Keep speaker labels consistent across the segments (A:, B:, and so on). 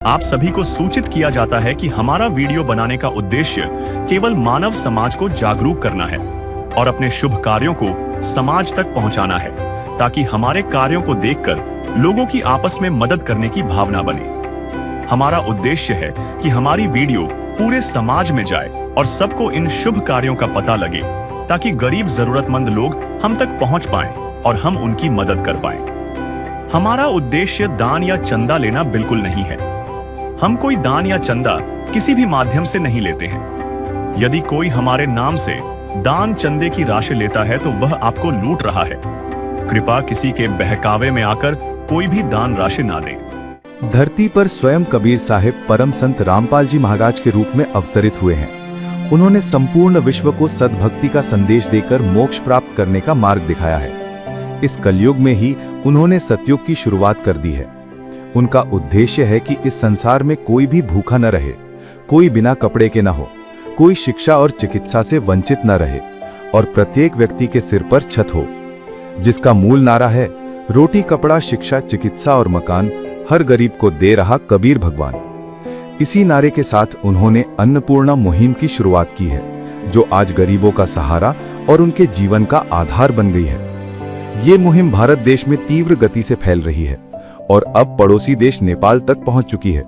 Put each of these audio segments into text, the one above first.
A: आप सभी को सूचित किया जाता है कि हमारा वीडियो बनाने का उद्देश्य केवल मानव समाज को जागरूक करना है और अपने शुभ कार्यों को समाज तक पहुंचाना है, ताकि हमारे कार्यों को देखकर लोगों की आपस में मदद करने की भावना बने। हमारा उद्देश्य है कि हमारी वीडियो पूरे समाज में जाए और सबको इन शुभ कार्यों का पता लगे, ताकि गरीब जरूरतमंद लोग हम तक पहुंच पाएं और हम उनकी मदद कर पाएं। हमारा उद्देश्य दान या चंदा लेना बिल्कुल नहीं है। हम कोई दान या चंदा किसी भी माध्यम से नहीं लेते हैं। यदि कोई हमारे नाम से दान चंदे की राशि लेता है तो वह आपको लूट रहा है। कृपया किसी के बहकावे में आकर कोई भी दान राशि ना दें।
B: धरती पर स्वयं कबीर साहिब परम संत रामपाल जी महाराज के रूप में अवतरित हुए हैं। उन्होंने संपूर्ण विश्व को सद्भक्ति का संदेश देकर मोक्ष प्राप्त करने का मार्ग दिखाया है। इस कलयुग में ही उन्होंने सतयुग की शुरुआत कर दी है। उनका उद्देश्य है कि इस संसार में कोई भी भूखा न रहे, कोई बिना कपड़े के न हो, कोई शिक्षा और चिकित्सा से वंचित न रहे और प्रत्येक व्यक्ति के सिर पर छत हो, जिसका मूल नारा है रोटी कपड़ा शिक्षा चिकित्सा और मकान हर गरीब को दे रहा कबीर भगवान। इसी नारे के साथ उन्होंने अन्नपूर्णा मुहिम की शुरुआत की है, जो आज गरीबों का सहारा और उनके जीवन का आधार बन गई है। ये मुहिम भारत देश में तीव्र गति से फैल रही है और अब पड़ोसी देश नेपाल तक पहुंच चुकी है।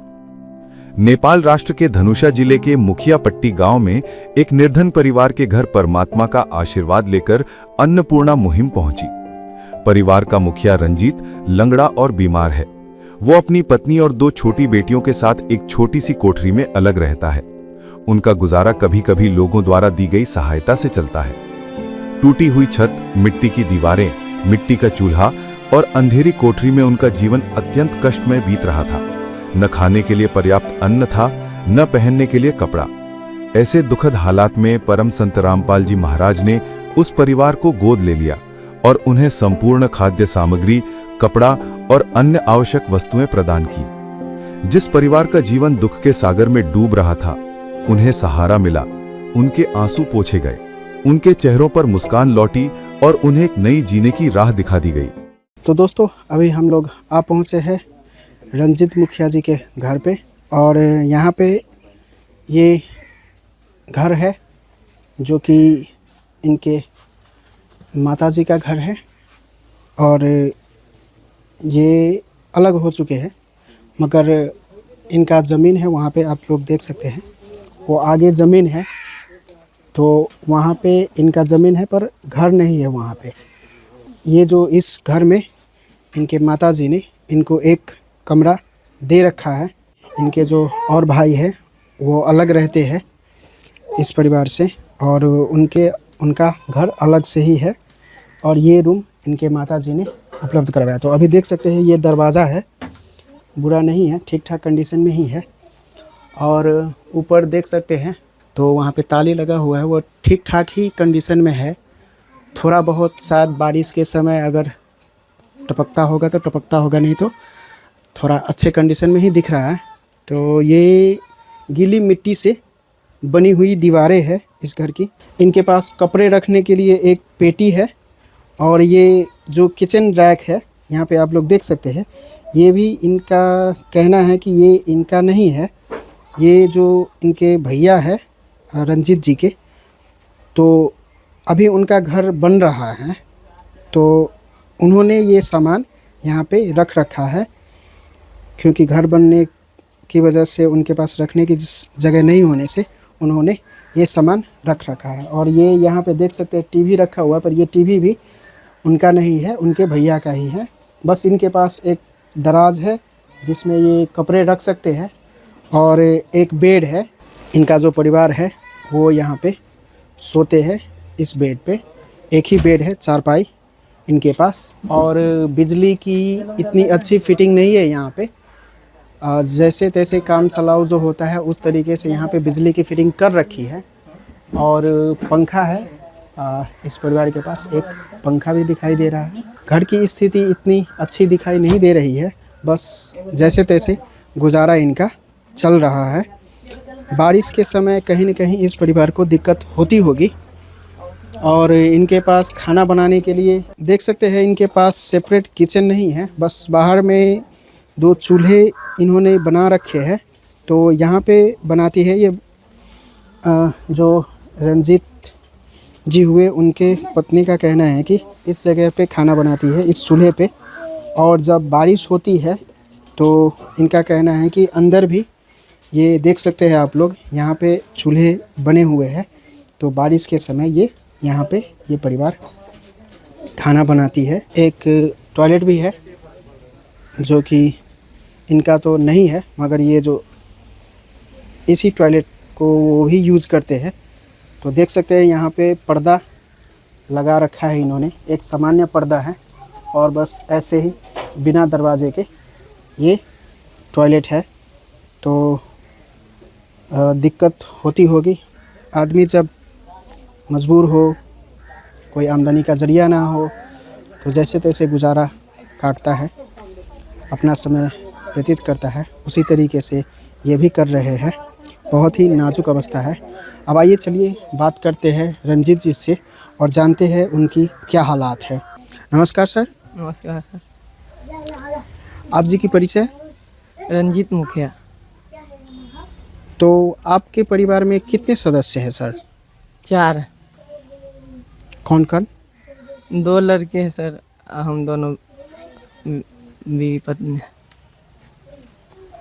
B: नेपाल राष्ट्र के धनुषा जिले के मुखियापट्टी गांव में एक निर्धन परिवार के घर परमात्मा का आशीर्वाद लेकर अन्नपूर्णा मुहिम पहुंची। परिवार का मुखिया रंजीत लंगड़ा और बीमार है। वो अपनी पत्नी और 2 छोटी बेटियों के साथ एक छोटी सी कोठरी में अलग रहता है। उनका गुजारा कभी कभी लोगों द्वारा दी गई सहायता से चलता है। टूटी हुई छत, मिट्टी की दीवारें, मिट्टी का चूल्हा और अंधेरी कोठरी में उनका जीवन अत्यंत कष्टमय बीत रहा था। न खाने के लिए पर्याप्त अन्न था, न पहनने के लिए कपड़ा। ऐसे दुखद हालात में परम संत रामपाल जी महाराज ने उस परिवार को गोद ले लिया और उन्हें संपूर्ण खाद्य सामग्री, कपड़ा और अन्य आवश्यक वस्तुएं प्रदान की। जिस परिवार का जीवन दुख के सागर में डूब रहा था, उन्हें सहारा मिला, उनके आंसू पोंछे गए, उनके चेहरों पर मुस्कान लौटी और उन्हें एक नई जीने की राह दिखा दी गई।
C: तो दोस्तों, अभी हम लोग आ पहुँचे हैं रंजीत मुखिया जी के घर पे, और यहाँ पे ये घर है जो कि इनके माताजी का घर है, और ये अलग हो चुके हैं, मगर इनका ज़मीन है वहाँ पे, आप लोग देख सकते हैं। वो आगे ज़मीन है, तो वहाँ पे इनका ज़मीन है पर घर नहीं है वहाँ पे। ये जो इस घर में इनके माताजी ने इनको एक कमरा दे रखा है। इनके जो और भाई है वो अलग रहते हैं इस परिवार से, और उनका घर अलग से ही है, और ये रूम इनके माताजी ने उपलब्ध करवाया। तो अभी देख सकते हैं ये दरवाज़ा है, बुरा नहीं है, ठीक ठाक कंडीशन में ही है। और ऊपर देख सकते हैं तो वहाँ पे ताली लगा हुआ है, वो ठीक ठाक ही कंडीशन में है। थोड़ा बहुत शायद बारिश के समय अगर टपकता होगा तो टपकता होगा, नहीं तो थोड़ा अच्छे कंडीशन में ही दिख रहा है। तो ये गीली मिट्टी से बनी हुई दीवारें हैं इस घर की। इनके पास कपड़े रखने के लिए एक पेटी है, और ये जो किचन रैक है यहाँ पे आप लोग देख सकते हैं, ये भी इनका कहना है कि ये इनका नहीं है, ये जो इनके भैया है रंजीत जी के, तो अभी उनका घर बन रहा है, तो उन्होंने ये सामान यहाँ पे रख रखा है, क्योंकि घर बनने की वजह से उनके पास रखने की जगह नहीं होने से उन्होंने ये सामान रख रखा है। और ये यहाँ पे देख सकते हैं टीवी रखा हुआ है, पर ये टीवी भी उनका नहीं है, उनके भैया का ही है। बस इनके पास एक दराज है जिसमें ये कपड़े रख सकते हैं, और एक बेड है। इनका जो परिवार है वो यहाँ पे सोते हैं इस बेड पे। एक ही बेड है, चारपाई इनके पास, और बिजली की इतनी अच्छी फिटिंग नहीं है यहाँ पे। जैसे तैसे काम चलाओ जो होता है उस तरीके से यहाँ पे बिजली की फिटिंग कर रखी है। और पंखा है, इस परिवार के पास एक पंखा भी दिखाई दे रहा है। घर की स्थिति इतनी अच्छी दिखाई नहीं दे रही है, बस जैसे तैसे गुजारा इनका चल रहा है। बारिश के समय कहीं न कहीं इस परिवार को दिक्कत होती होगी। और इनके पास खाना बनाने के लिए देख सकते हैं इनके पास सेपरेट किचन नहीं है, बस बाहर में 2 चूल्हे इन्होंने बना रखे हैं। तो यहाँ पे बनाती है ये जो रंजीत जी हुए, उनके पत्नी का कहना है कि इस जगह पे खाना बनाती है, इस चूल्हे पे। और जब बारिश होती है तो इनका कहना है कि अंदर भी ये देख सकते हैं आप लोग, यहाँ पे चूल्हे बने हुए हैं। तो बारिश के समय ये यहाँ पे ये परिवार खाना बनाती है। एक टॉयलेट भी है जो कि इनका तो नहीं है, मगर ये जो इसी टॉयलेट को वो ही यूज़ करते हैं। तो देख सकते हैं यहाँ पे पर्दा लगा रखा है इन्होंने, एक सामान्य पर्दा है और बस ऐसे ही बिना दरवाजे के ये टॉयलेट है। तो दिक्कत होती होगी, आदमी जब मजबूर हो, कोई आमदनी का ज़रिया ना हो, तो जैसे तैसे गुजारा काटता है, अपना समय व्यतीत करता है। उसी तरीके से ये भी कर रहे हैं। बहुत ही नाजुक अवस्था है। अब आइए चलिए बात करते हैं रंजीत जी से और जानते हैं उनकी क्या हालात है। नमस्कार सर।
D: नमस्कार सर।
C: आप जी की परिचय?
D: रंजीत मुखिया।
C: तो आपके परिवार में कितने सदस्य हैं सर?
D: 4।
C: कौन कौन?
D: 2 लड़के हैं सर, हम दोनों बीवी पत्नी।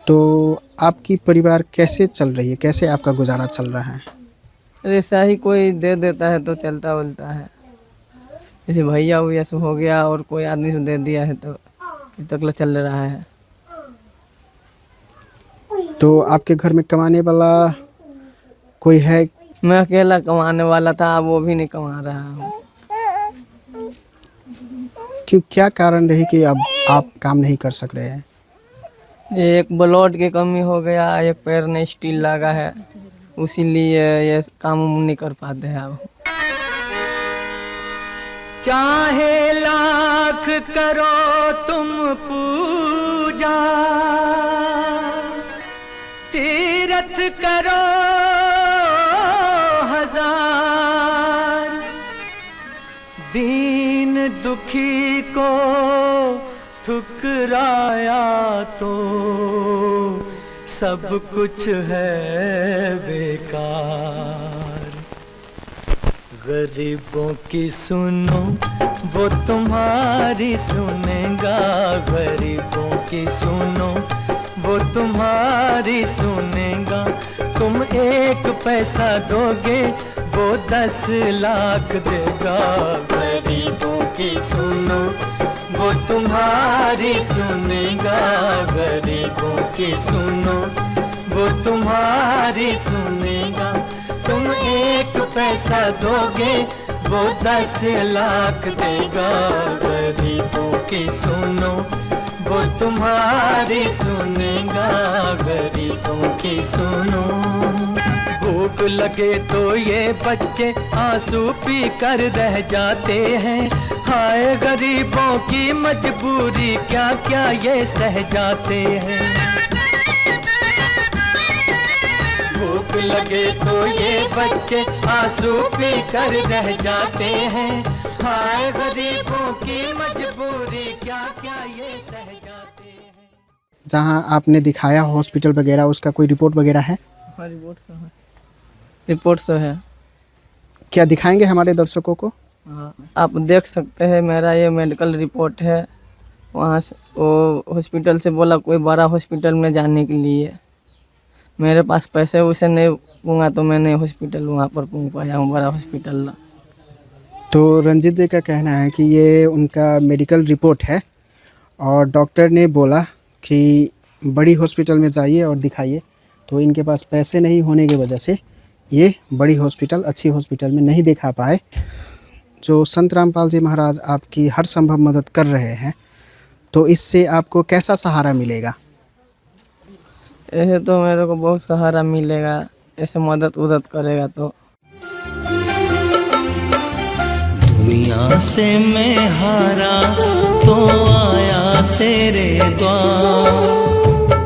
C: तो आपकी परिवार कैसे चल रही है, कैसे आपका गुजारा चल रहा है?
D: ऐसा ही कोई दे देता है तो चलता बोलता है। जैसे भैया हुआ सब हो गया और कोई आदमी से दे दिया है तो अभी तक चल रहा है।
C: तो आपके घर में कमाने वाला कोई है?
D: मैं अकेला कमाने वाला था, अब वो भी नहीं कमा रहा हूँ।
C: क्यों, क्या कारण रही कि अब आप काम नहीं कर सक रहे हैं?
D: एक ब्लड की कमी हो गया, एक पैर में स्टील लगा है, उसी लिए ये काम नहीं कर पाते हैं अब। चाहे लाख करो तुम पूजा, तीरथ करो हजार, दीन दुखी को ठुकराया तो सब कुछ है बेकार। गरीबों की सुनो वो तुम्हारी सुनेगा, गरीबों की सुनो वो तुम्हारी सुनेगा। तुम 1 पैसा दोगे वो 10 लाख देगा। गरीबों की सुनो वो तुम्हारी सुनेगा, गरीबों की सुनो वो तुम्हारी सुनेगा। तुम 1 पैसा दोगे वो 10 लाख देगा। गरीबों की सुनो वो तुम्हारी सुनेगा, गरीबों की सुनो। भूख लगे तो ये बच्चे आंसू पी कर रह जाते हैं। हाय गरीबों की मजबूरी, क्या क्या ये सह जाते हैं। भूख लगे तो ये बच्चे आंसू पी कर रह जाते हैं। हाय गरीबों की मजबूरी, क्या क्या ये सह जाते हैं।
C: जहाँ आपने दिखाया हॉस्पिटल वगैरह, उसका कोई रिपोर्ट वगैरह है?
D: हाँ, रिपोर्ट सब है।
C: क्या दिखाएंगे हमारे दर्शकों को?
D: हाँ, आप देख सकते हैं, मेरा ये मेडिकल रिपोर्ट है। वहाँ से वो हॉस्पिटल से बोला कोई बड़ा हॉस्पिटल में जाने के लिए। मेरे पास पैसे उसे नहीं पूँगा तो मैंने हॉस्पिटल वहाँ पर पहुँच पाया हूँ, बड़ा हॉस्पिटल।
C: तो रंजीत जी का कहना है कि ये उनका मेडिकल रिपोर्ट है और डॉक्टर ने बोला कि बड़ी हॉस्पिटल में जाइए और दिखाइए। तो इनके पास पैसे नहीं होने की वजह से ये बड़ी हॉस्पिटल, अच्छी हॉस्पिटल में नहीं दिखा पाए। जो संत रामपाल जी महाराज आपकी हर संभव मदद कर रहे हैं, तो इससे आपको कैसा सहारा मिलेगा?
D: ऐसे तो मेरे को बहुत सहारा मिलेगा, ऐसे मदद करेगा तो।
E: दुनिया से मैं हारा तो आया तेरे द्वार,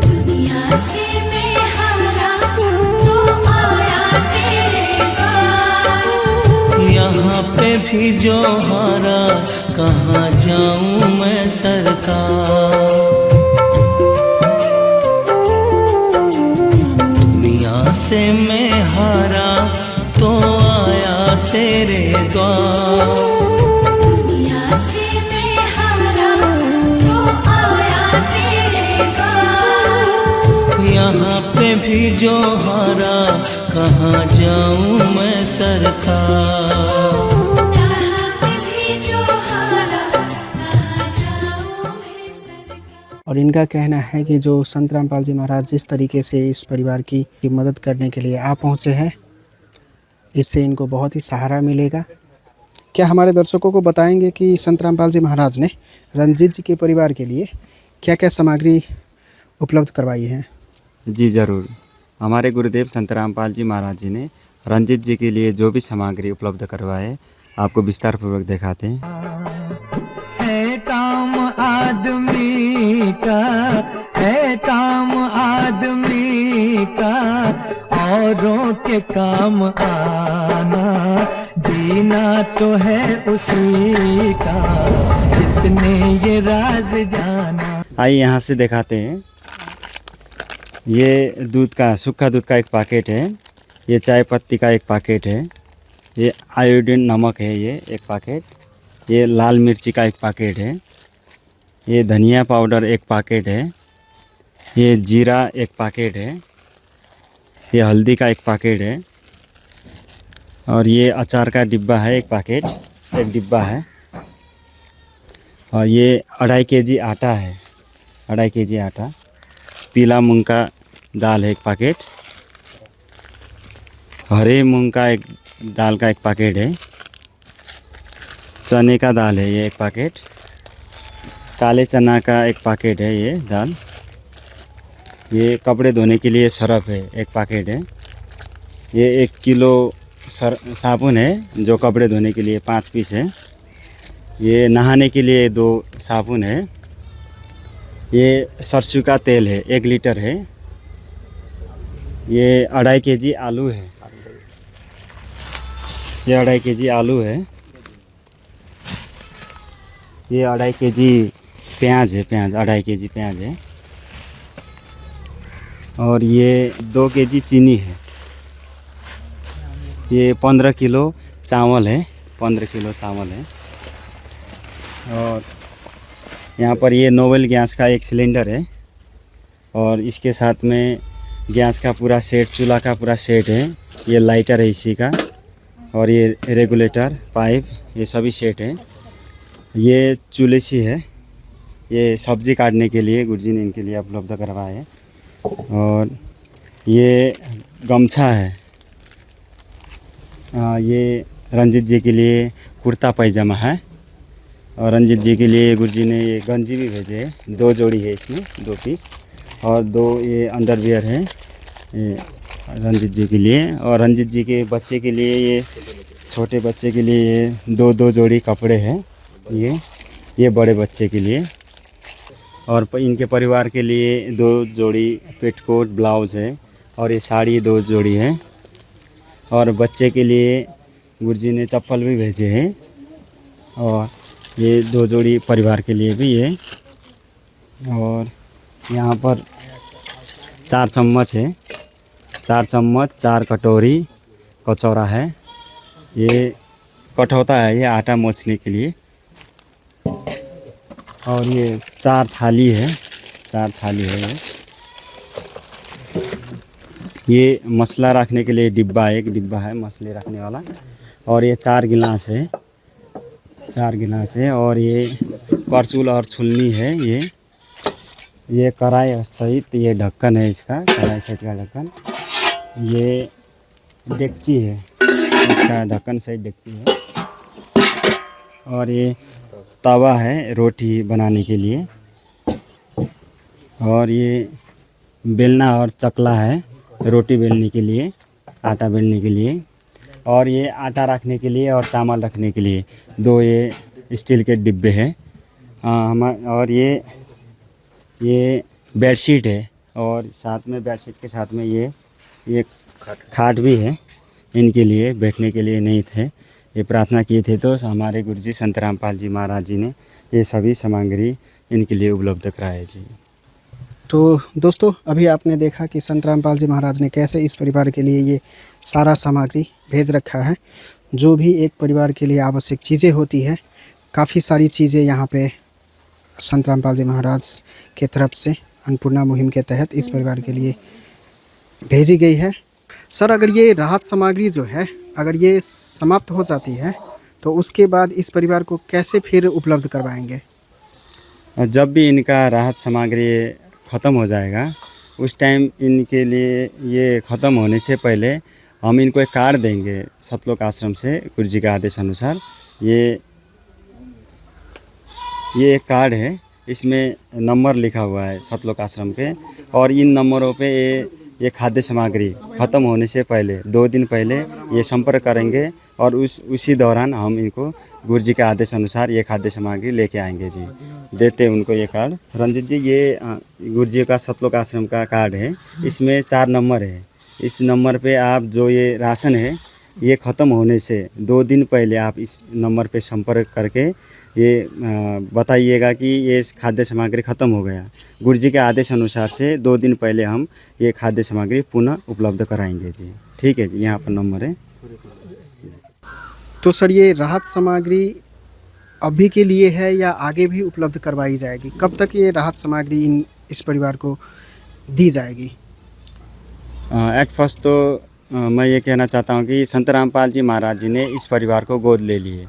F: दुनिया से मैं हारा तो आया तेरे द्वार।
E: यहाँ पे भी जो हारा कहाँ जाऊँ मैं सरकार। यहाँ पे भी जो हारा कहाँ जाऊँ मैं सरकार।
F: यहाँ पे भी जो हारा कहाँ जाऊँ मैं सरकार।
C: और इनका कहना है कि जो संत रामपाल जी महाराज जिस तरीके से इस परिवार की मदद करने के लिए आ पहुँचे हैं, इससे इनको बहुत ही सहारा मिलेगा। क्या हमारे दर्शकों को बताएंगे कि संत रामपाल जी महाराज ने रंजीत जी के परिवार के लिए क्या क्या सामग्री उपलब्ध करवाई है?
G: जी ज़रूर। हमारे गुरुदेव संत रामपाल जी महाराज जी ने रंजीत जी के लिए जो भी सामग्री उपलब्ध करवाए आपको विस्तार पूर्वक दिखाते हैं।
E: है काम आदमी का, है काम आदमी का, औरों के काम आना, जीना तो है उसी का, जिसने ये राज जाना।
G: आइए यहाँ से दिखाते हैं। ये दूध का, सूखा दूध का एक पैकेट है, ये चाय पत्ती का एक पैकेट है, ये आयोडीन नमक है ये एक पैकेट, ये लाल मिर्ची का एक पैकेट है, ये धनिया पाउडर एक पैकेट है, ये जीरा एक पैकेट है, ये हल्दी का एक पैकेट है, और ये अचार का डिब्बा है एक पैकेट, एक डिब्बा है, और ये 2.5 kg आटा है, 2.5 kg आटा, पीला मूंग का दाल है एक पैकेट, हरे मूंग का एक दाल का एक पैकेट है, चने का दाल है ये एक पैकेट, काले चना का एक पैकेट है ये दाल, ये कपड़े धोने के लिए सरफ है एक पैकेट है, ये 1 किलो साबुन है जो कपड़े धोने के लिए 5 पीस है, ये नहाने के लिए 2 साबुन है, ये सरसों का तेल है 1 लीटर है, ये 2.5 kg आलू है, ये 2.5 kg आलू है, ये 2.5 kg प्याज है, प्याज 2.5 kg प्याज है, और ये 2 kg चीनी है, ये 15 किलो चावल है, 15 किलो चावल है, और यहाँ पर ये नोबल गैस का एक सिलेंडर है, और इसके साथ में गैस का पूरा सेट, चूल्हा का पूरा सेट है, ये लाइटर है इसी का, और ये रेगुलेटर पाइप, ये सभी सेट है, ये चुलेसी है, ये सब्जी काटने के लिए गुरुजी ने इनके लिए उपलब्ध करवाया है, और ये गमछा है, ये रंजीत जी के लिए कुर्ता पैजामा है, और रंजीत जी के लिए गुरुजी ने ये गंजी भी भेजे है, 2 जोड़ी है इसमें, 2 पीस, और 2 ये अंडरवियर है ये रंजीत जी के लिए, और रंजीत जी के बच्चे के लिए, ये छोटे बच्चे के लिए ये 2 जोड़ी कपड़े हैं, ये बड़े बच्चे के लिए, और इनके परिवार के लिए 2 जोड़ी पेटकोट ब्लाउज़ है, और ये साड़ी 2 जोड़ी है, और बच्चे के लिए गुरुजी ने चप्पल भी भेजे हैं, और ये 2 जोड़ी परिवार के लिए भी है, और यहाँ पर 4 चम्मच है, 4 चम्मच, 4 कटोरी कचौरा है, ये कठौता है, ये आटा मोचने के लिए, और ये 4 थाली है, 4 थाली है, ये मसला रखने के लिए डिब्बा, एक डिब्बा है मसले रखने वाला, और ये 4 गिलास है, 4 गिलास है, और ये करछुल और छुलनी है, ये कढ़ाई सहित ये ढक्कन है इसका, कढ़ाई सहित का ढक्कन, ये डेगची है, इसका ढक्कन सहित डेगची है, और ये तवा है रोटी बनाने के लिए, और ये बेलना और चकला है रोटी बेलने के लिए, आटा बेलने के लिए, और ये आटा रखने के लिए और चावल रखने के लिए 2 ये स्टील के डिब्बे हैं। और ये बेडशीट है, और साथ में बेडशीट के साथ में ये खाट भी है, इनके लिए बैठने के लिए नहीं थे, ये प्रार्थना किए थे, तो हमारे गुरुजी संत रामपाल जी महाराज जी ने ये सभी सामग्री इनके लिए उपलब्ध कराए जी।
C: तो दोस्तों, अभी आपने देखा कि संत रामपाल जी महाराज ने कैसे इस परिवार के लिए ये सारा सामग्री भेज रखा है। जो भी एक परिवार के लिए आवश्यक चीज़ें होती है, काफ़ी सारी चीज़ें यहाँ पे संत रामपाल जी महाराज के तरफ से अन्नपूर्णा मुहिम के तहत इस परिवार के लिए भेजी गई है। सर, अगर ये राहत सामग्री जो है अगर ये समाप्त हो जाती है तो उसके बाद इस परिवार को कैसे फिर उपलब्ध करवाएंगे?
G: जब भी इनका राहत सामग्री ख़त्म हो जाएगा उस टाइम इनके लिए ये ख़त्म होने से पहले हम इनको एक कार्ड देंगे सतलोक आश्रम से गुरु जी के आदेश अनुसार। ये एक कार्ड है, इसमें नंबर लिखा हुआ है सतलोक आश्रम के, और इन नंबरों पे ये खाद्य सामग्री ख़त्म होने से पहले 2 दिन पहले ये संपर्क करेंगे और उसी दौरान हम इनको गुरु जी के आदेश अनुसार ये खाद्य सामग्री लेके आएंगे जी। देते उनको ये कार्ड। रंजित जी, ये गुरु जी का सतलोक आश्रम का कार्ड है, इसमें 4 नंबर है। इस नंबर पे आप जो ये राशन है ये ख़त्म होने से 2 दिन पहले आप इस नंबर पे संपर्क करके ये बताइएगा कि ये खाद्य सामग्री ख़त्म हो गया। गुरु जी के आदेश अनुसार से 2 दिन पहले हम ये खाद्य सामग्री पुनः उपलब्ध कराएंगे जी। ठीक है जी, यहाँ पर नंबर है।
C: तो सर, ये राहत सामग्री अभी के लिए है या आगे भी उपलब्ध करवाई जाएगी? कब तक ये राहत सामग्री इस परिवार को दी जाएगी?
G: एट फर्स्ट तो मैं ये कहना चाहता हूँ कि संत रामपाल जी महाराज जी ने इस परिवार को गोद ले लिए।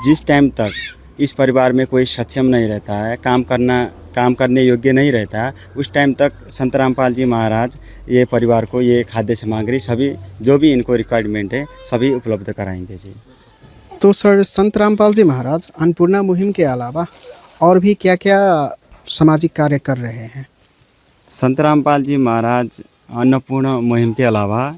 G: जिस टाइम तक इस परिवार में कोई सक्षम नहीं रहता है, काम करने योग्य नहीं रहता है, उस टाइम तक संत रामपाल जी महाराज ये परिवार को ये खाद्य सामग्री सभी जो भी इनको रिक्वायरमेंट है सभी उपलब्ध कराएंगे जी।
C: तो सर, संत रामपाल जी महाराज अन्नपूर्णा मुहिम के अलावा और भी क्या क्या सामाजिक कार्य कर रहे हैं?
G: संत रामपाल जी महाराज अन्नपूर्णा मुहिम के अलावा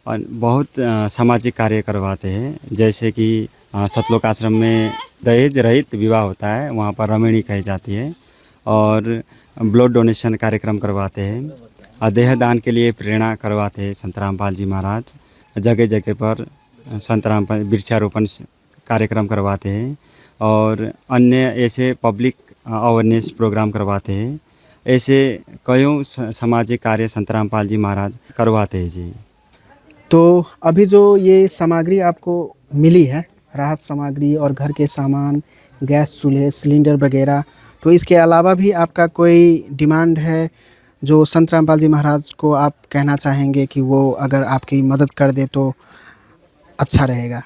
G: बहुत सामाजिक कार्य करवाते हैं। जैसे कि सतलोक आश्रम में दहेज रहित विवाह होता है, वहाँ पर रमणी कही जाती है, और ब्लड डोनेशन कार्यक्रम करवाते हैं। देहदान के लिए प्रेरणा करवाते हैं संत रामपाल जी महाराज। जगह जगह पर संत रामपाल वृक्षारोपण कार्यक्रम करवाते हैं और अन्य ऐसे पब्लिक अवेयरनेस प्रोग्राम करवाते हैं। ऐसे कईयों सामाजिक कार्य संत रामपाल जी महाराज करवाते हैं जी।
C: तो अभी जो ये सामग्री आपको मिली है, राहत सामग्री और घर के सामान, गैस चूल्हे, सिलेंडर वगैरह, तो इसके अलावा भी आपका कोई डिमांड है जो संत रामपाल जी महाराज को आप कहना चाहेंगे कि वो अगर आपकी मदद कर दे तो अच्छा रहेगा?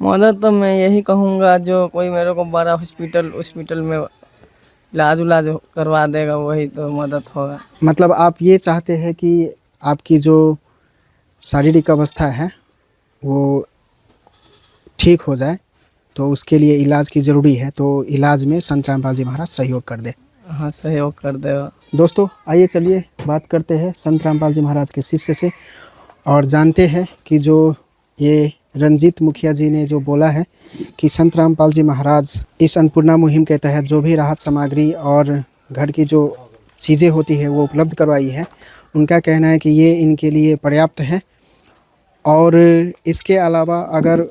D: मदद तो मैं यही कहूँगा, जो कोई मेरे को बड़ा हॉस्पिटल में इलाज करवा देगा वही तो मदद होगा।
C: मतलब आप ये चाहते हैं कि आपकी जो शारीरिक अवस्था है वो ठीक हो जाए, तो उसके लिए इलाज की ज़रूरी है, तो इलाज में संत रामपाल जी महाराज सहयोग कर दे।
D: हाँ, सहयोग कर देगा।
C: दोस्तों, आइए चलिए बात करते हैं संत रामपाल जी महाराज के शिष्य से और जानते हैं कि जो ये रंजीत मुखिया जी ने जो बोला है कि संत रामपाल जी महाराज इस अन्नपूर्णा मुहिम के तहत जो भी राहत सामग्री और घर की जो चीज़ें होती है वो उपलब्ध करवाई है, उनका कहना है कि ये इनके लिए पर्याप्त है। और इसके अलावा अगर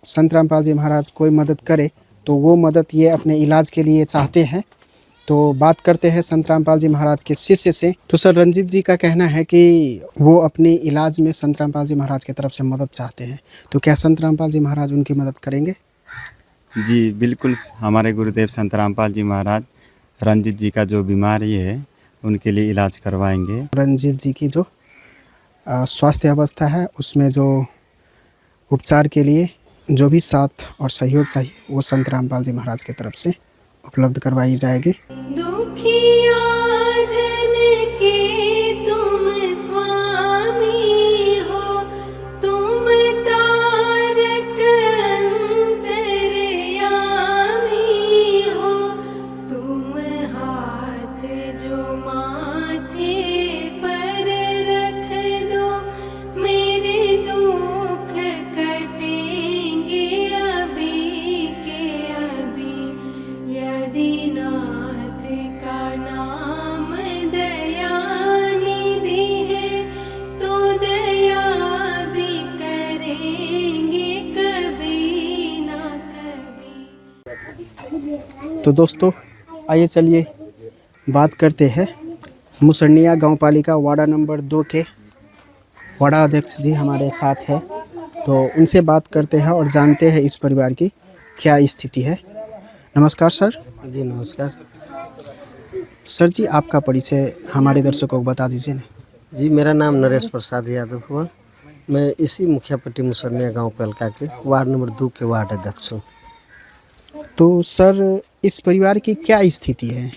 C: संत रामपाल जी महाराज कोई मदद करे तो वो मदद ये अपने इलाज के लिए चाहते हैं। तो बात करते हैं संत रामपाल जी महाराज के शिष्य से। तो सर, रंजीत जी का कहना है कि वो अपने इलाज में संत रामपाल जी महाराज की तरफ से मदद चाहते हैं, तो क्या संत रामपाल जी महाराज उनकी मदद करेंगे?
G: जी बिल्कुल, हमारे गुरुदेव संत रामपाल जी महाराज रंजीत जी का जो बीमारी है उनके लिए इलाज करवाएंगे।
C: रंजीत जी की जो स्वास्थ्य अवस्था है उसमें जो उपचार के लिए जो भी साथ और सहयोग चाहिए वो संत रामपाल जी महाराज की तरफ से उपलब्ध करवाई जाएगी।
F: दुखिया जन के तुम स्वामी हो, तुम तारक अंतर्यामी हो, तुम हाथ जो माथे पर रख दो, मेरे दुख कटेंगे अभी के अभी। यदि नाथ का नाम दया निधि है, तो दया भी करेंगे कभी ना कभी।
C: तो दोस्तों, आइए चलिए बात करते हैं मुसन्निया गांव पालिका वार्ड नंबर 2 के वार्ड अध्यक्ष जी हमारे साथ है, तो उनसे बात करते हैं और जानते हैं इस परिवार की क्या स्थिति है। नमस्कार सर।
H: जी नमस्कार।
C: सर जी, आपका परिचय हमारे दर्शकों को बता दीजिए ना।
H: जी, मेरा नाम नरेश प्रसाद यादव हुआ। मैं इसी मुखिया पट्टी मुसरनिया गांव पलका के वार्ड नंबर 2 के वार्ड अध्यक्ष हूँ।
C: तो सर, इस परिवार की क्या स्थिति है?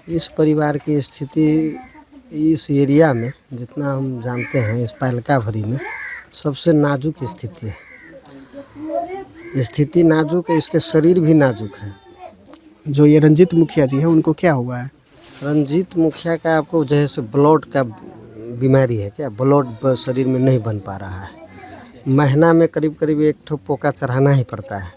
H: इस परिवार की स्थिति इस एरिया में जितना हम जानते हैं, इस पलका भरी में सबसे नाजुक स्थिति है। स्थिति नाजुक है, इसके शरीर भी नाजुक है।
C: जो ये रंजीत मुखिया जी है, उनको क्या हुआ है?
H: रंजीत मुखिया का आपको जैसे ब्लड का बीमारी है क्या, ब्लड शरीर में नहीं बन पा रहा है। महीना में करीब करीब 1 ठो पोका चढ़ाना ही पड़ता है।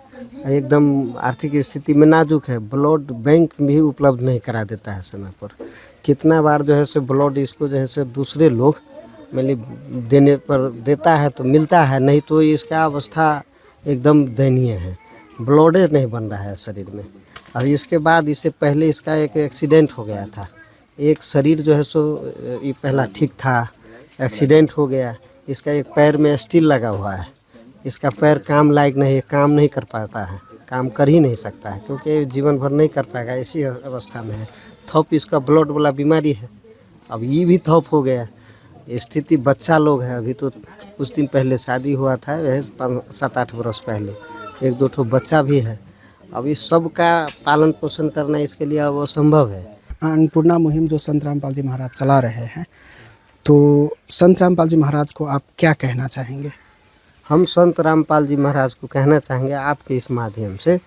H: एकदम आर्थिक स्थिति में नाजुक है। ब्लड बैंक भी उपलब्ध नहीं करा देता है समय पर। कितना बार जो है सो ब्लड इसको जो है सो दूसरे लोग मतलब देने पर देता है तो मिलता है, नहीं तो इसका अवस्था एकदम दयनीय है। ब्लड नहीं बन रहा है शरीर में। और इसके बाद इससे पहले इसका एक एक्सीडेंट हो गया था। एक शरीर जो है सो ये पहला ठीक था, एक्सीडेंट हो गया। इसका एक पैर में स्टील लगा हुआ है। इसका पैर काम लायक नहीं है, काम नहीं कर पाता है, काम कर ही नहीं सकता है, क्योंकि जीवन भर नहीं कर पाएगा, इसी अवस्था में है। थप इसका ब्लड वाला बीमारी है। अब ये भी थप हो गया। स्थिति बच्चा लोग है, अभी तो कुछ दिन पहले शादी हुआ था, वह 7-8 बरस पहले 1-2 ठो बच्चा भी है। अब इस सब का पालन पोषण करना इसके लिए अब असंभव है।
C: अन्नपूर्णा मुहिम जो संत रामपाल जी महाराज चला रहे हैं, तो संत रामपाल जी महाराज को आप क्या कहना चाहेंगे?
H: हम संत रामपाल जी महाराज को कहना चाहेंगे आपके इस माध्यम से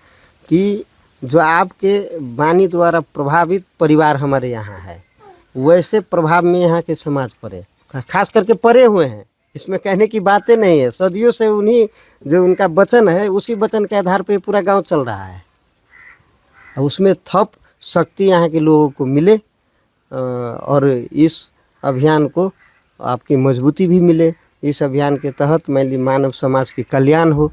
H: कि जो आपके वाणी द्वारा प्रभावित परिवार हमारे यहाँ है, वैसे प्रभाव में यहाँ के समाज पड़े, खास करके पड़े हुए हैं। इसमें कहने की बातें नहीं है। सदियों से उन्हीं जो उनका वचन है, उसी वचन के आधार पे पूरा गांव चल रहा है। और उसमें थप शक्ति यहाँ के लोगों को मिले और इस अभियान को आपकी मजबूती भी मिले। इस अभियान के तहत मानव समाज की कल्याण हो,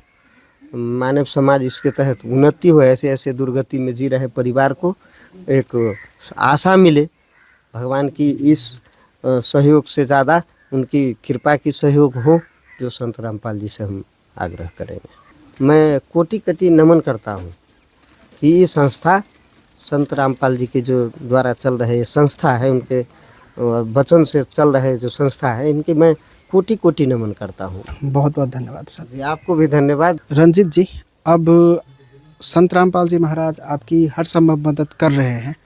H: मानव समाज इसके तहत उन्नति हो। ऐसे ऐसे दुर्गति में जी रहे परिवार को एक आशा मिले। भगवान की इस सहयोग से ज़्यादा उनकी कृपा की सहयोग हो, जो संत रामपाल जी से हम आग्रह करेंगे। मैं कोटि कोटि नमन करता हूँ कि ये संस्था संत रामपाल जी के जो द्वारा चल रहे ये संस्था है, उनके वचन से चल रहे जो संस्था है, इनके मैं कोटि कोटि नमन करता हूँ।
C: बहुत बहुत धन्यवाद सर
H: जी, आपको भी धन्यवाद।
C: रंजीत जी, अब संत रामपाल जी महाराज आपकी हर संभव मदद कर रहे हैं,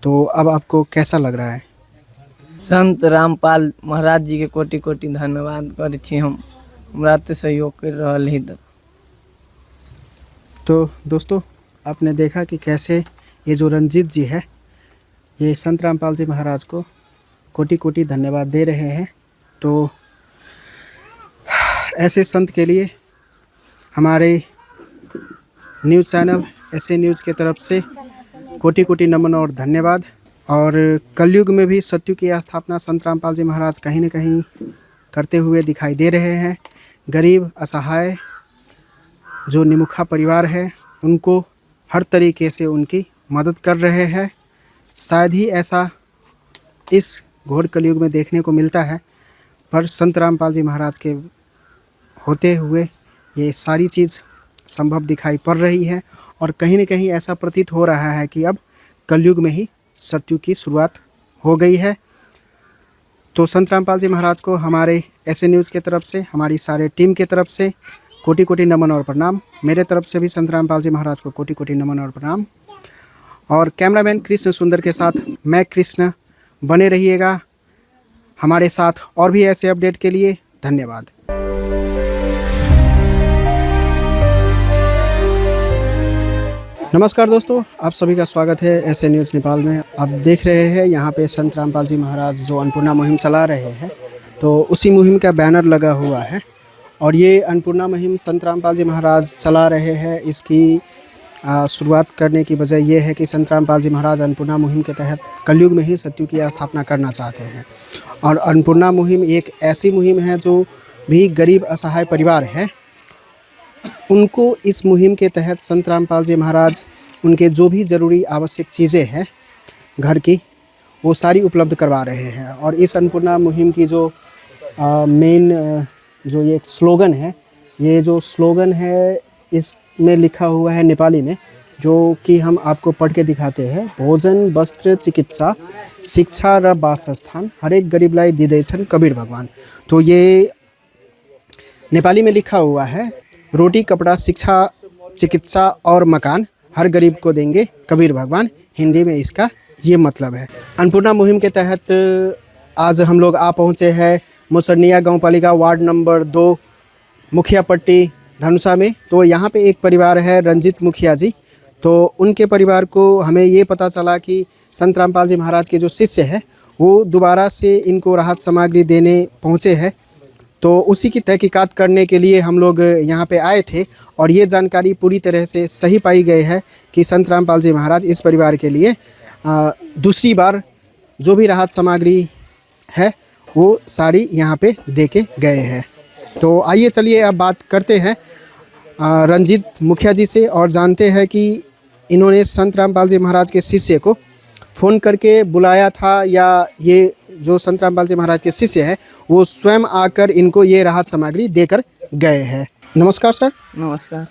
C: तो अब आपको कैसा लग रहा है?
D: संत रामपाल महाराज जी के कोटि कोटि धन्यवाद करै छी हम, हमरा ते सहयोग कर रहल ही।
C: तो दोस्तों, आपने देखा कि कैसे ये जो रंजीत जी है, ये संत रामपाल जी महाराज को कोटि कोटि धन्यवाद दे रहे हैं। तो ऐसे संत के लिए हमारे न्यूज़ चैनल ऐसे न्यूज़ के तरफ से कोटि कोटि नमन और धन्यवाद। और कलयुग में भी सत्य की स्थापना संत रामपाल जी महाराज कहीं न कहीं करते हुए दिखाई दे रहे हैं। गरीब असहाय जो निमुखा परिवार है, उनको हर तरीके से उनकी मदद कर रहे हैं। शायद ही ऐसा इस घोर कलयुग में देखने को मिलता है, पर संत रामपाल जी महाराज के होते हुए ये सारी चीज़ संभव दिखाई पड़ रही है। और कहीं न कहीं ऐसा प्रतीत हो रहा है कि अब कलयुग में ही सत्युग की शुरुआत हो गई है। तो संत रामपाल जी महाराज को हमारे ऐसे न्यूज़ के तरफ से, हमारी सारे टीम के तरफ से कोटि कोटि नमन और प्रणाम। मेरे तरफ से भी संत रामपाल जी महाराज को कोटि कोटि नमन और प्रणाम। और कैमरामैन कृष्ण सुंदर के साथ मैं कृष्ण, बने रहिएगा हमारे साथ और भी ऐसे अपडेट के लिए। धन्यवाद। नमस्कार दोस्तों, आप सभी का स्वागत है ऐसे न्यूज़ नेपाल में। आप देख रहे हैं यहाँ पे संत रामपाल जी महाराज जो अन्नपूर्णा मुहिम चला रहे हैं, तो उसी मुहिम का बैनर लगा हुआ है। और ये अन्नपूर्णा मुहिम संत रामपाल जी महाराज चला रहे हैं, इसकी शुरुआत करने की वजह यह है कि संत रामपाल जी महाराज अन्नपूर्णा मुहिम के तहत कलयुग में ही सत्युग की स्थापना करना चाहते हैं। और अन्नपूर्णा मुहिम एक ऐसी मुहिम है जो भी गरीब असहाय परिवार है, उनको इस मुहिम के तहत संत रामपाल जी महाराज उनके जो भी ज़रूरी आवश्यक चीज़ें हैं घर की, वो सारी उपलब्ध करवा रहे हैं। और इस अन्नपूर्णा मुहिम की जो मेन जो ये स्लोगन है, ये जो स्लोगन है इसमें लिखा हुआ है नेपाली में, जो कि हम आपको पढ़ के दिखाते हैं। भोजन, वस्त्र, चिकित्सा, शिक्षा र वासस्थान हरेक गरीबलाई दिँदैछन् कबीर भगवान। तो ये नेपाली में लिखा हुआ है, रोटी, कपड़ा, शिक्षा, चिकित्सा और मकान हर गरीब को देंगे कबीर भगवान। हिंदी में इसका ये मतलब है। अन्नपूर्णा मुहिम के तहत आज हम लोग आ पहुँचे हैं मुसरनिया गांवपालिका वार्ड नंबर 2 मुखियापट्टी धनुषा में। तो यहाँ पे एक परिवार है रंजित मुखिया जी। तो उनके परिवार को हमें ये पता चला कि संत रामपाल जी महाराज के जो शिष्य है वो दोबारा से इनको राहत सामग्री देने पहुँचे हैं। तो उसी की तहकीकात करने के लिए हम लोग यहाँ पे आए थे और ये जानकारी पूरी तरह से सही पाई गई है कि संत रामपाल जी महाराज इस परिवार के लिए दूसरी बार जो भी राहत सामग्री है वो सारी यहाँ पे दे के गए हैं। तो आइए चलिए अब बात करते हैं रंजीत मुखिया जी से और जानते हैं कि इन्होंने संत रामपाल जी महाराज के शिष्य को फ़ोन करके बुलाया था या ये जो संत रामपाल जी महाराज के शिष्य है वो स्वयं आकर इनको ये राहत सामग्री देकर गए हैं। नमस्कार सर।
D: नमस्कार।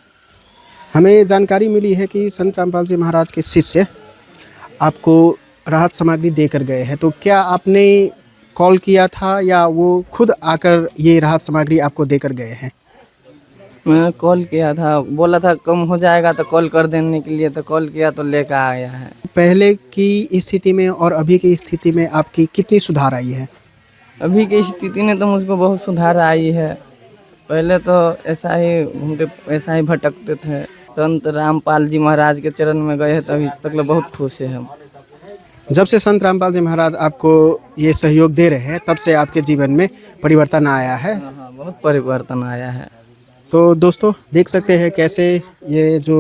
C: हमें जानकारी मिली है कि संत रामपाल जी महाराज के शिष्य आपको राहत सामग्री देकर गए हैं। तो क्या आपने कॉल किया था या वो खुद आकर ये राहत सामग्री आपको देकर गए हैं?
D: मैंने कॉल किया था, बोला था कम हो जाएगा तो कॉल कर देने के लिए, तो कॉल किया तो लेकर आ गया है।
C: पहले की स्थिति में और अभी की स्थिति में आपकी कितनी सुधार आई है?
D: अभी की स्थिति में तो मुझको बहुत सुधार आई है। पहले तो ऐसा ही घूमते, ऐसा ही भटकते थे। संत रामपाल जी महाराज के चरण में गए तो अभी तक लोग बहुत खुश है हम।
C: जब से संत रामपाल जी महाराज आपको ये सहयोग दे रहे हैं तब से आपके जीवन में परिवर्तन आया है?
D: हाँ, बहुत परिवर्तन आया है।
C: तो दोस्तों देख सकते हैं कैसे ये जो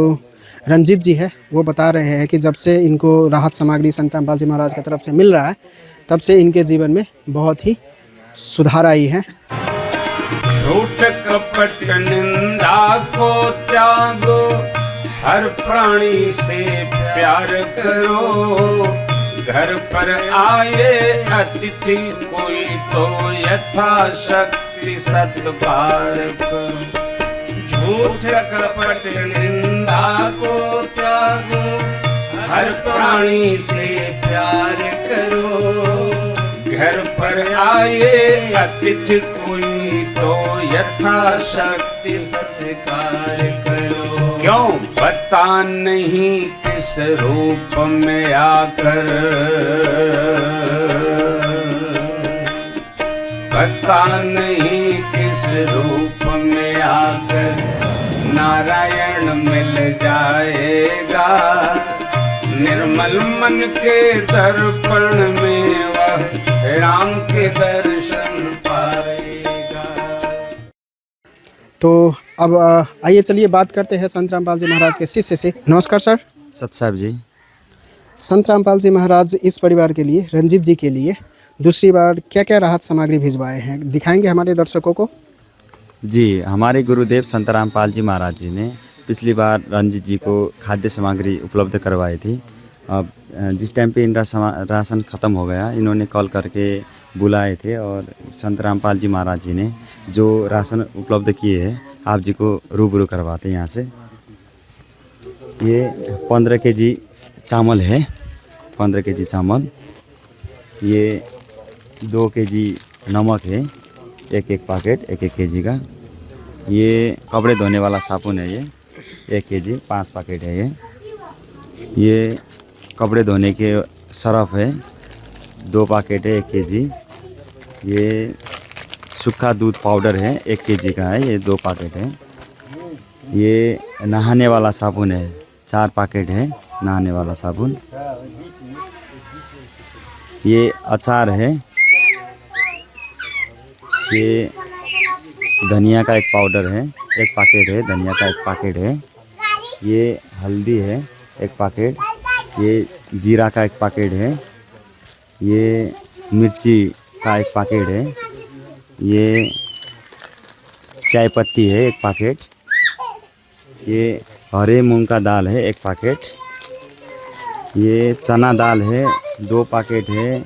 C: रंजीत जी है वो बता रहे हैं कि जब से इनको राहत सामग्री संत रामपाल जी महाराज की तरफ से मिल रहा है तब से इनके जीवन में बहुत ही सुधार आई है।
I: झूठ कपट निंदा को त्यागो, हर प्राणी से प्यार करो। घर पर आए अतिथि कोई तो यथाशक्ति सत्कार करो। झूठ कपट निंदा को त्यागो, हर प्राणी से प्यार करो। घर पर आए अतिथि कोई तो यथाशक्ति सत्कार करो। क्यों पता नहीं किस रूप में आकर, पता नहीं किस रूप में आकर नारायण मिल जाएगा। निर्मल मन के दर्पण में वह राम के दर्शन पाएगा।
C: तो अब आइए चलिए बात करते हैं संत रामपाल जी महाराज के शिष्य से। नमस्कार सर।
G: सत साहब जी।
C: संत रामपाल जी महाराज इस परिवार के लिए, रंजीत जी के लिए दूसरी बार क्या क्या राहत सामग्री भिजवाए हैं, दिखाएंगे हमारे दर्शकों को?
G: जी, हमारे गुरुदेव संत रामपाल जी महाराज जी ने पिछली बार रंजीत जी को खाद्य सामग्री उपलब्ध करवाई थी। अब जिस टाइम पे इनका राशन ख़त्म हो गया, इन्होंने कॉल करके बुलाए थे और संत रामपाल जी महाराज जी ने जो राशन उपलब्ध किए हैं आप जी को रूबरू करवाते हैं यहाँ से। ये 15 केजी चावल है, 15 केजी चावल। ये 2 केजी नमक है, एक एक पैकेट 1-1 केजी का। ये कपड़े धोने वाला साबुन है, ये 1 केजी 5 पैकेट है। ये कपड़े धोने के सरफ है, 2 पैकेट है 1 केजी। ये सूखा दूध पाउडर है, 1 केजी का है, ये 2 पैकेट है। ये नहाने वाला साबुन है, 4 पैकेट है नहाने वाला साबुन। ये अचार है। ये धनिया का एक पाउडर है, 1 पैकेट है, धनिया का 1 पैकेट है। ये हल्दी है 1 पैकेट। ये जीरा का 1 पैकेट है। ये मिर्ची का 1 पैकेट है। ये चाय पत्ती है 1 पैकेट। ये हरे मूंग का दाल है 1 पैकेट। ये चना दाल है 2 पैकेट है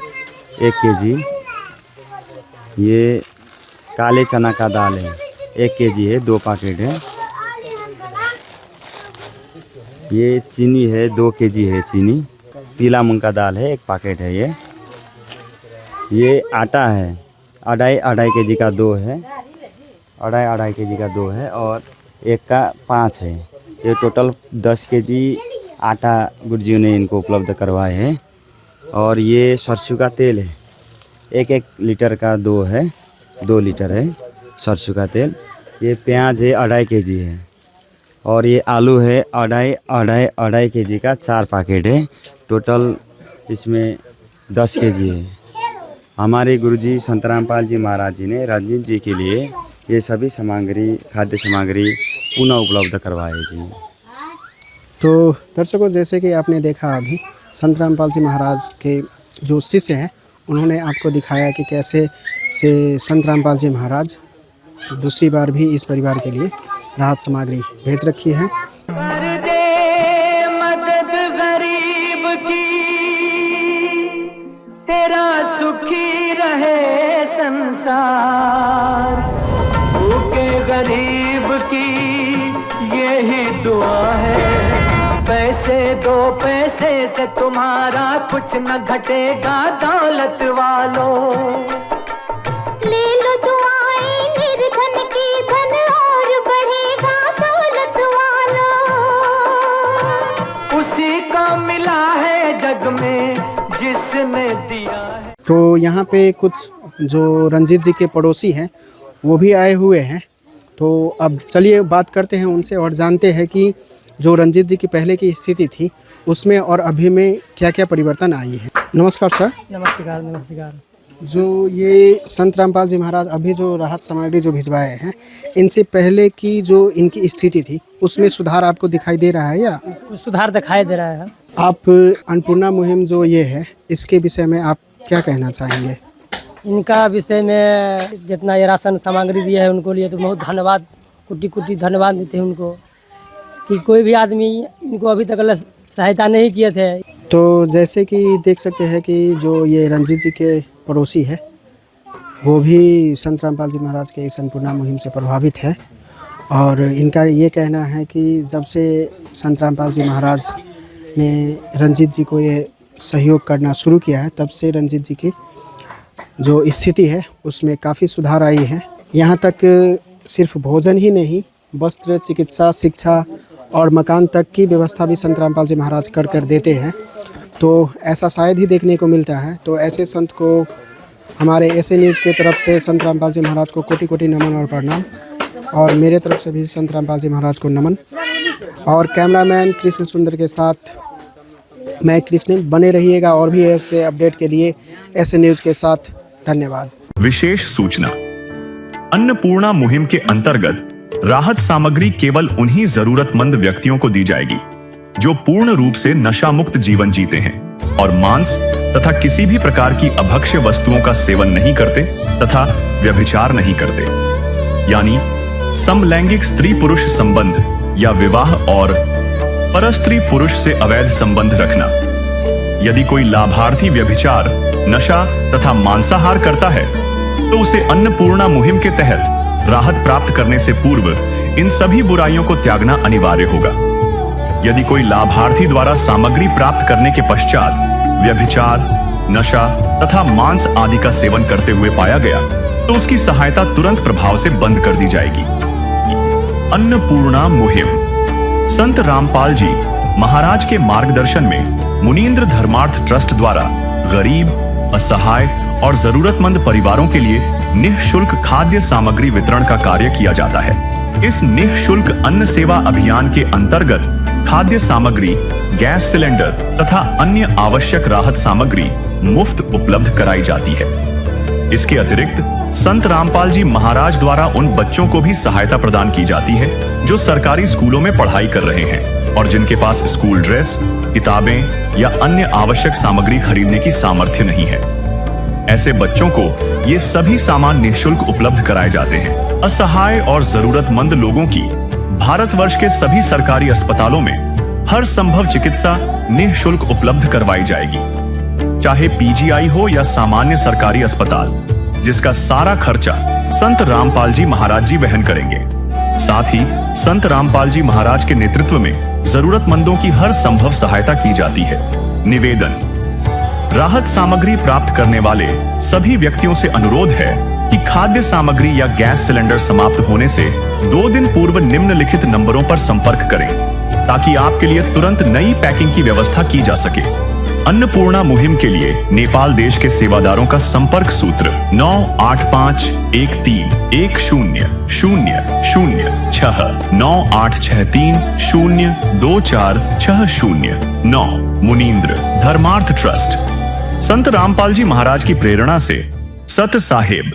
G: 1 केजी। ये काले चना का दाल है 1 केजी है, 2 पैकेट है। ये चीनी है, 2 kg है चीनी। पीला मूंग का दाल है, 1 पैकेट है ये आटा है, 2.5 kg का 2 है, 2.5 kg का 2 है और एक का 5 है। ये टोटल 10 kg आटा गुरुजी ने इनको उपलब्ध करवाए हैं। और ये सरसों का तेल है, 1 लीटर का 2 है, 2 लीटर है सरसों का तेल। ये प्याज है, 2.5 kg है। और ये आलू है, 2.5 kg का 4 पैकेट है। टोटल इसमें 10 kg है। हमारे गुरुजी संत रामपाल जी महाराज जी ने रंजीत जी के लिए ये सभी सामग्री, खाद्य सामग्री पुनः उपलब्ध करवाए जी।
C: तो दर्शकों, जैसे कि आपने देखा अभी संत रामपाल जी महाराज के जो शिष्य हैं उन्होंने आपको दिखाया कि कैसे से संत रामपाल जी महाराज दूसरी बार भी इस परिवार के लिए राहत सामग्री भेज रखी है।
E: कर दे मदद गरीब की, तेरा सुखी रहे संसार। भूखे गरीब की यही दुआ है। पैसे दो, पैसे से तुम्हारा कुछ न घटेगा दौलत वालों।
F: ले लो दुआएं निर्धन की, धन और बढ़ेगा दौलत वालों।
E: उसी को मिला है जग में जिसने दिया है।
C: तो यहाँ पे कुछ जो रंजीत जी के पड़ोसी हैं वो भी आए हुए हैं। तो अब चलिए बात करते हैं उनसे और जानते हैं कि जो रंजीत जी की पहले की स्थिति थी उसमें और अभी में क्या क्या परिवर्तन आई है। नमस्कार सर।
D: नमस्कार नमस्कार।
C: जो ये संत रामपाल जी महाराज अभी जो राहत सामग्री जो भिजवाए हैं, इनसे पहले की जो इनकी स्थिति थी उसमें सुधार आपको दिखाई दे रहा है या
D: कुछ सुधार दिखाई दे रहा है।
C: आप अन्नपूर्णा मुहिम जो ये है इसके विषय में आप क्या कहना चाहेंगे?
D: इनका विषय में जितना ये राशन सामग्री दिया है उनको लिए तो बहुत धन्यवाद, कोटि कोटि धन्यवाद देते हैं उनको कि कोई भी आदमी इनको अभी तक सहायता नहीं किए थे।
C: तो जैसे कि देख सकते हैं कि जो ये रंजीत जी के पड़ोसी है वो भी संत रामपाल जी महाराज के इस अन्नपूर्णा मुहिम से प्रभावित है और इनका ये कहना है कि जब से संत रामपाल जी महाराज ने रंजीत जी को ये सहयोग करना शुरू किया है तब से रंजीत जी की जो स्थिति है उसमें काफ़ी सुधार आई है। यहाँ तक सिर्फ भोजन ही नहीं, वस्त्र, चिकित्सा, शिक्षा और मकान तक की व्यवस्था भी संत रामपाल जी महाराज कर देते हैं। तो ऐसा शायद ही देखने को मिलता है। तो ऐसे संत को हमारे ऐसे न्यूज़ की तरफ से संत रामपाल जी महाराज को कोटि कोटि नमन और प्रणाम, और मेरे तरफ से भी संत रामपाल जी महाराज को नमन। और कैमरामैन कृष्ण सुंदर के साथ मैं कृष्ण, बने रहिएगा और भी ऐसे अपडेट के लिए ऐसे न्यूज़ के साथ। धन्यवाद।
A: विशेष सूचना, अन्नपूर्णा मुहिम के अंतर्गत राहत सामग्री केवल उन्हीं जरूरतमंद व्यक्तियों को दी जाएगी जो पूर्ण रूप से नशा मुक्त जीवन जीते हैं और मांस तथा किसी भी प्रकार की अभक्ष्य वस्तुओं का सेवन नहीं करते तथा व्यभिचार नहीं करते, यानी समलैंगिक स्त्री पुरुष संबंध या विवाह और परस्त्री पुरुष से अवैध संबंध रखना। यदि कोई लाभार्थी व्यभिचार, नशा तथा मांसाहार करता है तो उसे अन्नपूर्णा मुहिम के तहत राहत प्राप्त करने से पूर्व इन सभी बुराइयों को त्यागना अनिवार्य होगा। यदि कोई लाभार्थी द्वारा सामग्री प्राप्त करने के पश्चात व्यभिचार, नशा तथा मांस आदि का सेवन करते हुए पाया गया तो उसकी सहायता तुरंत प्रभाव से बंद कर दी जाएगी। अन्नपूर्णा मुहिम संत रामपाल जी महाराज के मार्गदर्शन में मुनीन्द्र धर्मार्थ ट्रस्ट द्वारा गरीब, असहाय और जरूरतमंद परिवारों के लिए निःशुल्क खाद्य सामग्री वितरण का कार्य किया जाता है। इस निःशुल्क अन्न सेवा अभियान के अंतर्गत खाद्य सामग्री, गैस सिलेंडर तथा अन्य आवश्यक राहत सामग्री मुफ्त उपलब्ध कराई जाती है। इसके अतिरिक्त संत रामपाल जी महाराज द्वारा उन बच्चों को भी सहायता प्रदान की जाती है जो सरकारी स्कूलों में पढ़ाई कर रहे हैं और जिनके पास स्कूल ड्रेस, किताबें या अन्य आवश्यक सामग्री खरीदने की सामर्थ्य नहीं है। ऐसे बच्चों को ये सभी सामान निःशुल्क उपलब्ध कराए जाते हैं। असहाय और जरूरतमंद लोगों की भारतवर्ष के सभी सरकारी अस्पतालों में हर संभव चिकित्सा निःशुल्क उपलब्ध करवाई जाएगी, चाहे पीजीआई हो या सामान्य सरकारी अस्पताल, जिसका सारा खर्चा संत रामपाल जी महाराज जी वहन करेंगे। साथ ही संत रामपाल जी महाराज के नेतृत्व में जरूरतमंदों की हर संभव सहायता की जाती है। निवेदन, राहत सामग्री प्राप्त करने वाले सभी व्यक्तियों से अनुरोध है कि खाद्य सामग्री या गैस सिलेंडर समाप्त होने से 2 दिन पूर्व निम्नलिखित नंबरों पर संपर्क करें ताकि आपके लिए तुरंत नई पैकिंग की व्यवस्था की जा सके। अन्नपूर्णा मुहिम के लिए नेपाल देश के सेवादारों का संपर्क सूत्र 98513100006 9863024609। मुनींद्र धर्मार्थ ट्रस्ट। संत रामपाल जी महाराज की प्रेरणा से सत साहिब